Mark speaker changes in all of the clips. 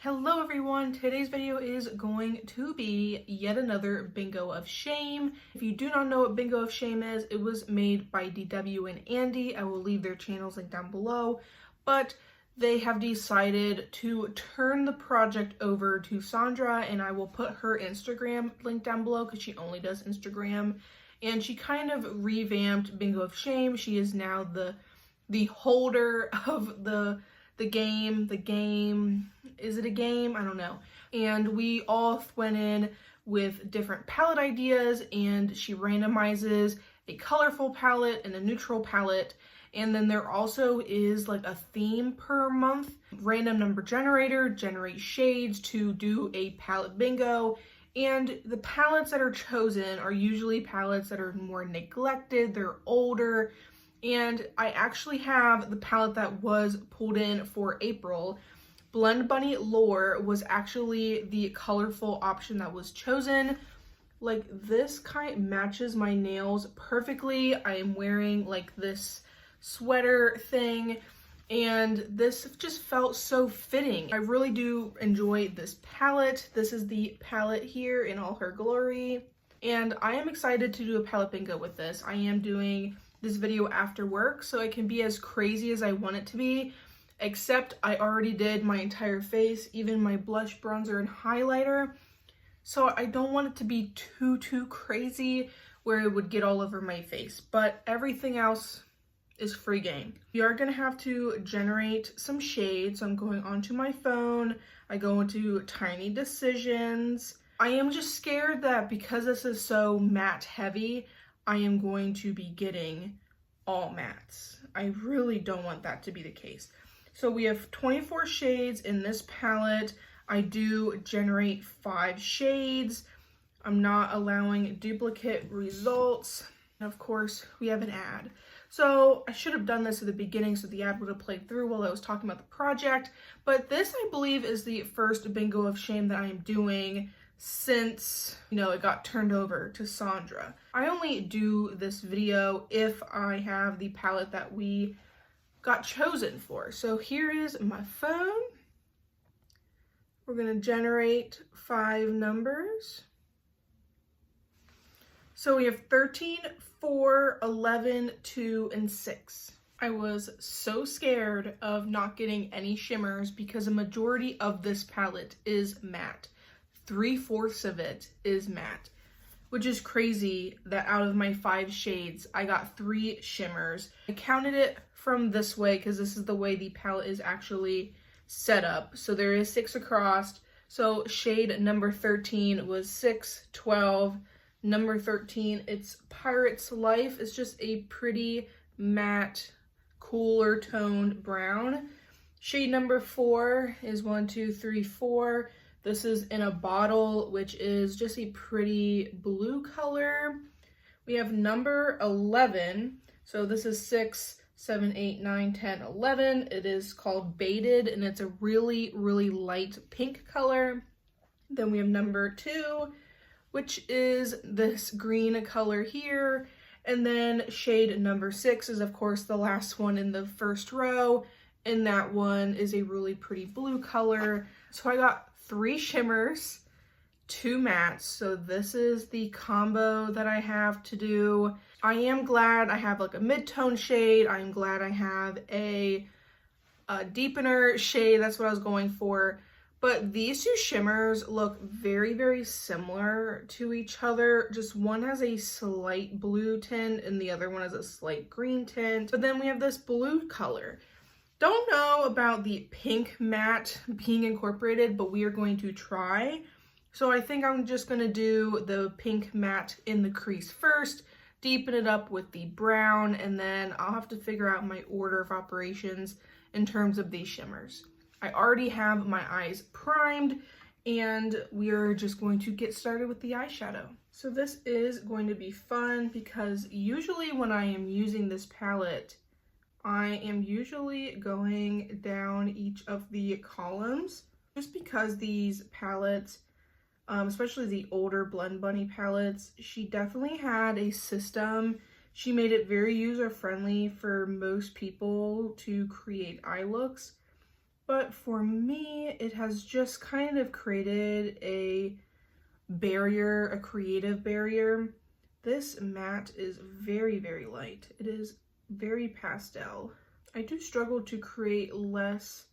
Speaker 1: Hello everyone, today's video is going to be yet another bingo of shame. If you do not know what bingo of shame is, it was made by DW and Andie. I will leave their channels linked down below, but they have decided to turn the project over to Sandra, and I will put her Instagram link down below because she only does Instagram, and she kind of revamped bingo of shame. She is now the holder of the game. Is it a game? I don't know. And we all went in with different palette ideas, and she randomizes a colorful palette and a neutral palette. And then there also is like a theme per month. Random number generator generates shades to do a palette bingo. And the palettes that are chosen are usually palettes that are more neglected, they're older. And I actually have the palette that was pulled in for April. Blend Bunny Lore was actually the colorful option that was chosen. Like, this kind matches my nails perfectly. I am wearing like this sweater thing, and this just felt so fitting. I really do enjoy this palette. This is the palette here in all her glory, and I am excited to do a palette bingo with this. I am doing this video after work, so it can be as crazy as I want it to be, except I already did my entire face, even my blush, bronzer, and highlighter. So I don't want it to be too crazy where it would get all over my face, but everything else is free game. We are gonna have to generate some shades. So I'm going onto my phone. I go into Tiny Decisions. I am just scared that because this is so matte heavy, I am going to be getting all mattes. I really don't want that to be the case. So we have 24 shades in this palette. I do generate 5 shades. I'm not allowing duplicate results. And of course, we have an ad. So I should have done this at the beginning so the ad would have played through while I was talking about the project. But this, I believe, is the first bingo of shame that I am doing since, it got turned over to Sandra. I only do this video if I have the palette that we got chosen for. So here is my phone. We're gonna generate 5 numbers. So we have 13, 4, 11, 2, and 6. I was so scared of not getting any shimmers because a majority of this palette is matte. 3/4 of it is matte, which is crazy that out of my 5 shades, I got 3 shimmers. I counted it from this way because this is the way the palette is actually set up. So there is 6 across. So shade number 13 was 6, 12. Number 13, it's Pirate's Life. It's just a pretty matte, cooler toned brown. Shade number 4 is 1, 2, 3, 4. This is In a Bottle, which is just a pretty blue color. We have number 11. So this is 6, 7, 8, 9, 10, 11. It is called Baited, and it's a really light pink color. Then we have number 2, which is this green color here. And then shade number 6 is, of course, the last one in the first row. And that one is a really pretty blue color. So I got 3 shimmers, 2 mattes. So this is the combo that I have to do. I am glad I have like a mid-tone shade. I'm glad I have a deepener shade. That's what I was going for. But these 2 shimmers look very similar to each other. Just one has a slight blue tint and the other one has a slight green tint. But then we have this blue color. Don't know about the pink matte being incorporated, but we are going to try. So I think I'm just going to do the pink matte in the crease first, deepen it up with the brown, and then I'll have to figure out my order of operations in terms of these shimmers. I already have my eyes primed, and we are just going to get started with the eyeshadow. So this is going to be fun because usually when I am using this palette, I am usually going down each of the columns just because these palettes, especially the older Blend Bunny palettes, she definitely had a system. She made it very user-friendly for most people to create eye looks. But for me, it has just kind of created a barrier, a creative barrier. This matte is very, very light. It is very pastel. I do struggle to create less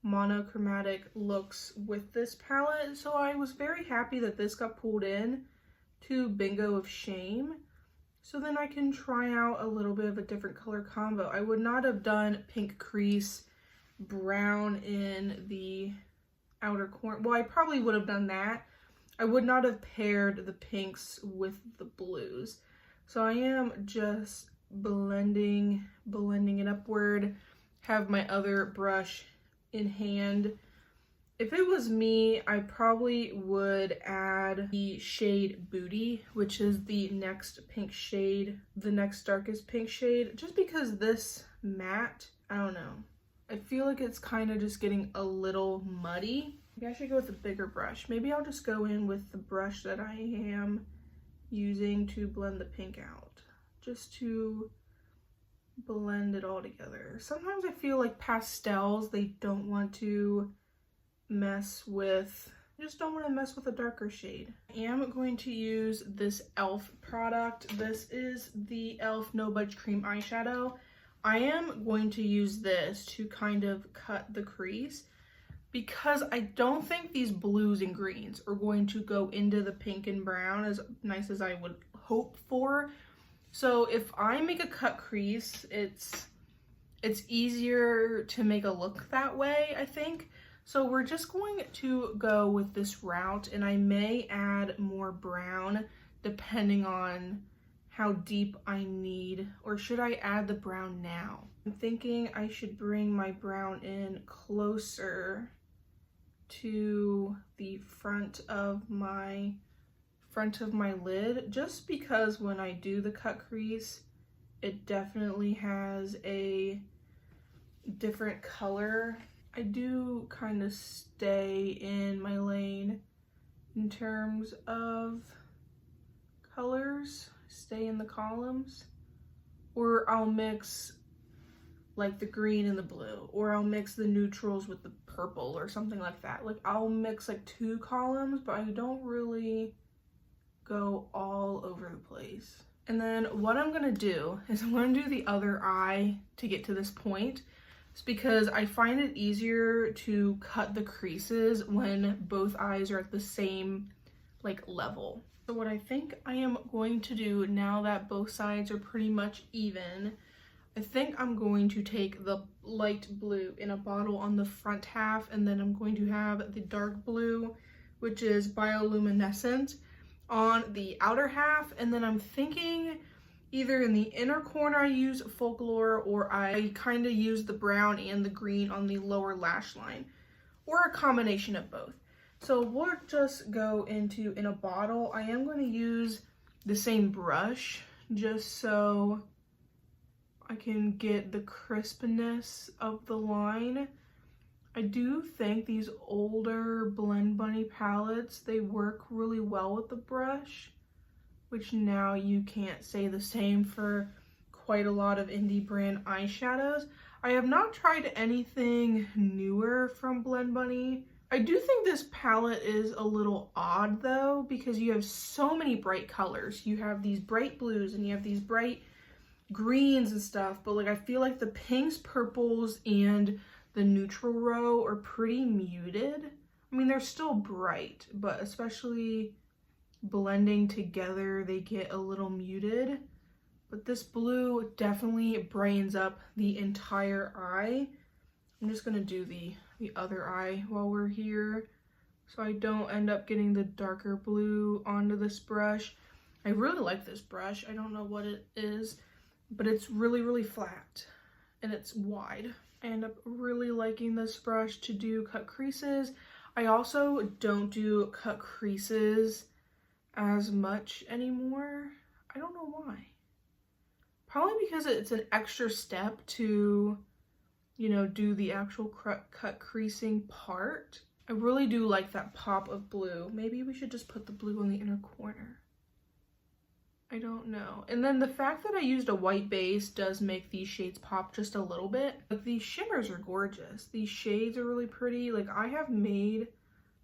Speaker 1: monochromatic looks with this palette, so I was very happy that this got pulled in to Bingo of Shame, so then I can try out a little bit of a different color combo. I would not have done pink crease, brown in the outer corner. Well, I probably would have done that. I would not have paired the pinks with the blues. So I am just blending it upward, have my other brush in hand. If it was me, I probably would add the shade Booty, which is the next pink shade, the next darkest pink shade, just because this matte, I don't know, I feel like it's kind of just getting a little muddy. Maybe I should go with a bigger brush. Maybe I'll just go in with the brush that I am using to blend the pink out, just to blend it all together. Sometimes I feel like pastels, they don't want to mess with, just don't want to mess with a darker shade. I am going to use this e.l.f. product. This is the e.l.f. No Budge Cream Eyeshadow. I am going to use this to kind of cut the crease because I don't think these blues and greens are going to go into the pink and brown as nice as I would hope for. So if I make a cut crease, it's easier to make a look that way, I think. So we're just going to go with this route, and I may add more brown depending on how deep I need, or should I add the brown now? I'm thinking I should bring my brown in closer to the front of my lid, just because when I do the cut crease, it definitely has a different color. I do kind of stay in my lane in terms of colors, stay in the columns, or I'll mix like the green and the blue, or I'll mix the neutrals with the purple or something like that. Like I'll mix like 2 columns, but I don't really go all over the place. And then what I'm gonna do is I'm gonna do the other eye to get to this point. It's because I find it easier to cut the creases when both eyes are at the same like level. So what I think I am going to do now that both sides are pretty much even, I think I'm going to take the light blue in a bottle on the front half, and then I'm going to have the dark blue, which is bioluminescent, on the outer half. And then I'm thinking either in the inner corner I use Folklore, or I kind of use the brown and the green on the lower lash line, or a combination of both. So we'll just go into in a bottle. I am going to use the same brush just so I can get the crispness of the line. I do think these older Blend Bunny palettes, they work really well with the brush, which now you can't say the same for quite a lot of indie brand eyeshadows. I have not tried anything newer from Blend Bunny. I do think this palette is a little odd though, because you have so many bright colors. You have these bright blues and you have these bright greens and stuff, but like I feel like the pinks, purples, and the neutral row are pretty muted. I mean, they're still bright, but especially blending together, they get a little muted. But this blue definitely brightens up the entire eye. I'm just gonna do the other eye while we're here, so I don't end up getting the darker blue onto this brush. I really like this brush. I don't know what it is, but it's really, really flat and it's wide. I end up really liking this brush to do cut creases. I also don't do cut creases as much anymore. I don't know why. Probably because it's an extra step to, you know, do the actual cut creasing part. I really do like that pop of blue. Maybe we should just put the blue in the inner corner. I don't know. And then the fact that I used a white base does make these shades pop just a little bit. But these shimmers are gorgeous. These shades are really pretty. Like, I have made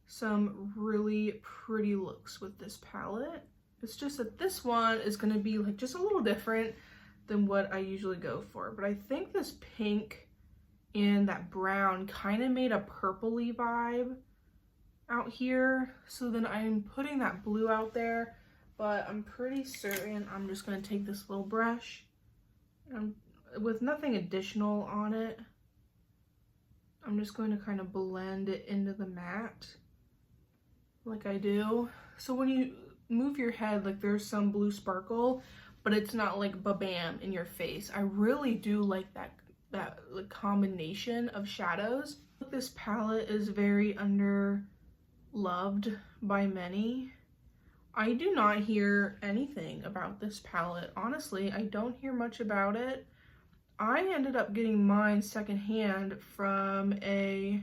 Speaker 1: some really pretty looks with this palette. It's just that this one is going to be like just a little different than what I usually go for. But I think this pink and that brown kind of made a purpley vibe out here. So then I'm putting that blue out there. But I'm pretty certain I'm just going to take this little brush and with nothing additional on it, I'm just going to kind of blend it into the matte like I do. So when you move your head, like there's some blue sparkle, but it's not like ba-bam in your face. I really do like that like combination of shadows. This palette is very under-loved by many. I do not hear anything about this palette. Honestly, I don't hear much about it. I ended up getting mine secondhand from a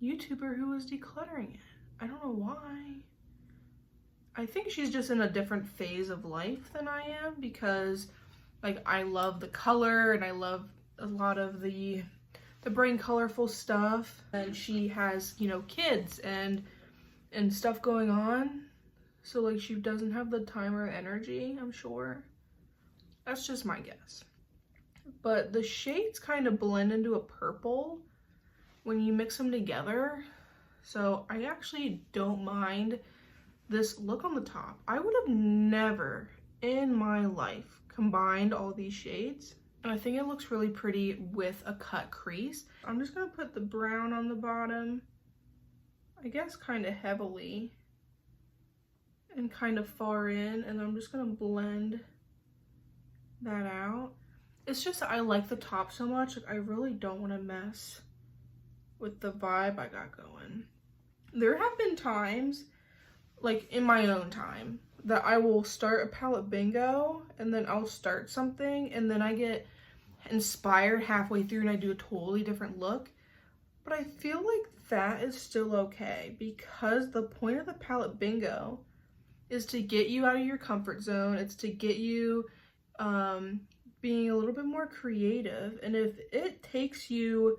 Speaker 1: YouTuber who was decluttering it. I don't know why. I think she's just in a different phase of life than I am because, like, I love the color and I love a lot of the bright and colorful stuff. And she has, you know, kids and stuff going on. So, like, she doesn't have the time or energy, I'm sure. That's just my guess. But the shades kind of blend into a purple when you mix them together. So I actually don't mind this look on the top. I would have never in my life combined all these shades. And I think it looks really pretty with a cut crease. I'm just going to put the brown on the bottom, I guess kind of heavily. And kind of far in, and I'm just gonna blend that out. It's just that I like the top so much, like I really don't want to mess with the vibe I got going. There have been times, like in my own time, that I will start a palette bingo, and then I'll start something, and then I get inspired halfway through and I do a totally different look. But I feel like that is still okay, because the point of the palette bingo is to get you out of your comfort zone. It's to get you being a little bit more creative. And if it takes you,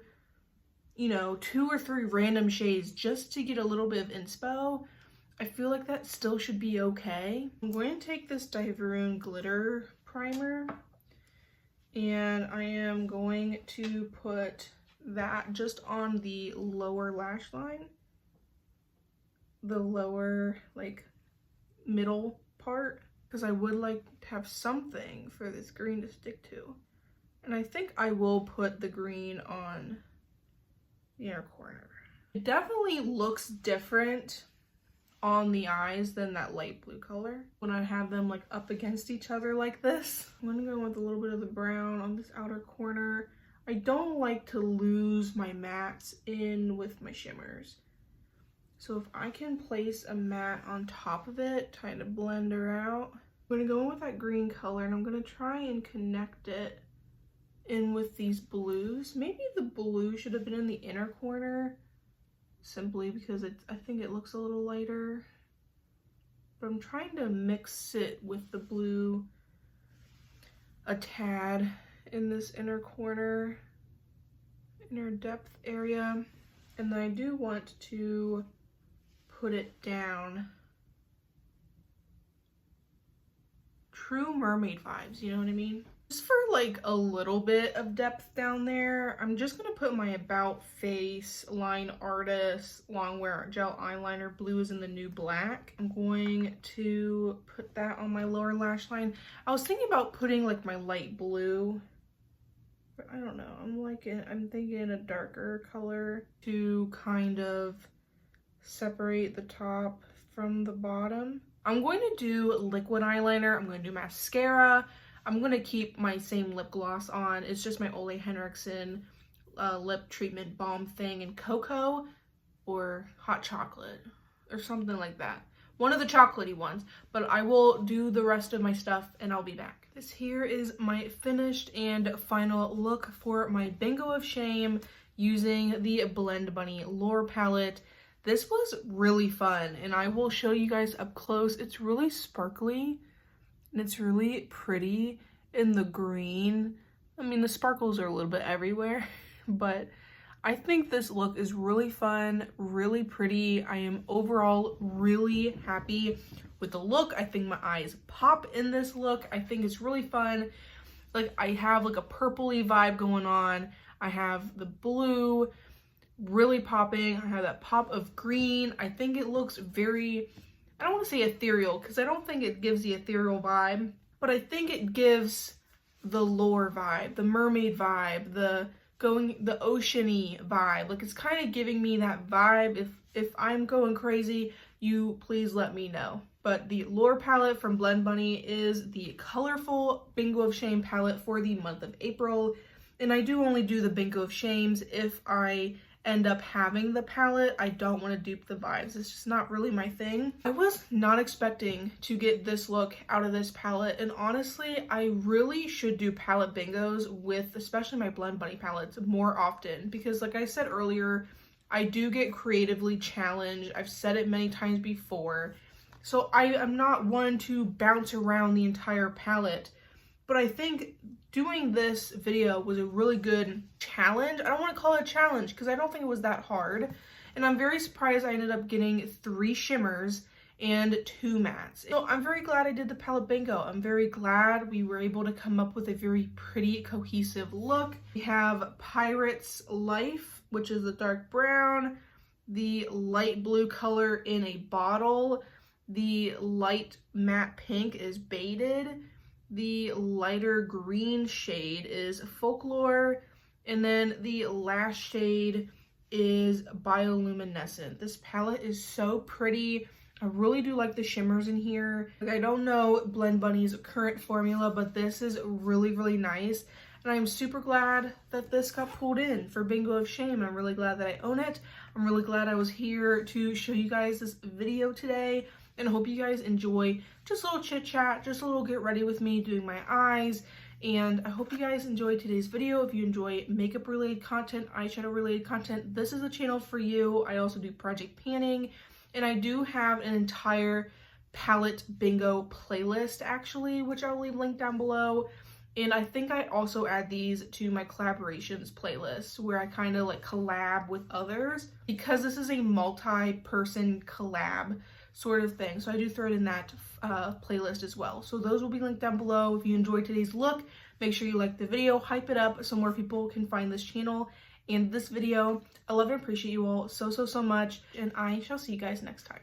Speaker 1: you know, 2 or 3 random shades just to get a little bit of inspo, I feel like that still should be okay. I'm going to take this Diveroon glitter primer and I am going to put that just on the lower lash line, the lower, like, middle part, because I would like to have something for this green to stick to. And I think I will put the green on the inner corner. It definitely looks different on the eyes than that light blue color when I have them like up against each other like this. I'm gonna go with a little bit of the brown on this outer corner. I don't like to lose my mattes in with my shimmers. So if I can place a matte on top of it, trying to blend her out, I'm gonna go in with that green color and I'm gonna try and connect it in with these blues. Maybe the blue should have been in the inner corner, simply because I think it looks a little lighter. But I'm trying to mix it with the blue a tad in this inner corner, inner depth area. And then I do want to put it down. True mermaid vibes, you know what I mean? Just for like a little bit of depth down there, I'm just gonna put my About Face Line Artist Longwear Gel Eyeliner. Blue is in the new black. I'm going to put that on my lower lash line. I was thinking about putting like my light blue, but I don't know. I'm thinking a darker color to kind of separate the top from the bottom. I'm going to do liquid eyeliner. I'm going to do mascara. I'm going to keep my same lip gloss on. It's just my Ole Henriksen lip treatment balm thing in cocoa or hot chocolate or something like that. One of the chocolatey ones, but I will do the rest of my stuff and I'll be back. This here is my finished and final look for my Bingo of Shame using the Blend Bunny Lure palette. This was really fun and I will show you guys up close. It's really sparkly and it's really pretty in the green. I mean, the sparkles are a little bit everywhere, but I think this look is really fun, really pretty. I am overall really happy with the look. I think my eyes pop in this look. I think it's really fun. Like, I have like a purpley vibe going on. I have the blue really popping. I have that pop of green. I think it looks very, I don't want to say ethereal because I don't think it gives the ethereal vibe, but I think it gives the lore vibe, the mermaid vibe, the ocean-y vibe. Like, it's kind of giving me that vibe. If I'm going crazy, you please let me know. But the lore palette from Blend Bunny is the colorful Bingo of Shame palette for the month of April. And I do only do the Bingo of Shames if I end up having the palette. I don't want to dupe the vibes. It's just not really my thing. I was not expecting to get this look out of this palette, and honestly, I really should do palette bingos with especially my Blend Bunny palettes more often, because like I said earlier, I do get creatively challenged. I've said it many times before. So I am not one to bounce around the entire palette, but I think doing this video was a really good challenge. I don't want to call it a challenge because I don't think it was that hard. And I'm very surprised I ended up getting 3 shimmers and 2 mattes. So I'm very glad I did the palette bingo. I'm very glad we were able to come up with a very pretty cohesive look. We have Pirate's Life, which is the dark brown, the light blue color in a bottle, the light matte pink is Baited, the lighter green shade is Folklore, and then the last shade is Bioluminescent. This palette is so pretty. I really do like the shimmers in here. Like, I don't know Blend Bunny's current formula, but this is really, really nice. And I'm super glad that this got pulled in for Bingo of Shame. I'm really glad that I own it. I'm really glad I was here to show you guys this video today. And I hope you guys enjoy just a little chit chat, just a little get ready with me doing my eyes. And I hope you guys enjoyed today's video. If you enjoy makeup related content, eyeshadow related content, this is the channel for you. I also do project panning, and I do have an entire palette bingo playlist actually, which I'll leave linked down below. And I think I also add these to my collaborations playlist where I kind of like collab with others, because this is a multi-person collab sort of thing. So I do throw it in that playlist as well. So those will be linked down below. If you enjoyed today's look, make sure you like the video, hype it up so more people can find this channel and this video. I love and appreciate you all so much, and I shall see you guys next time.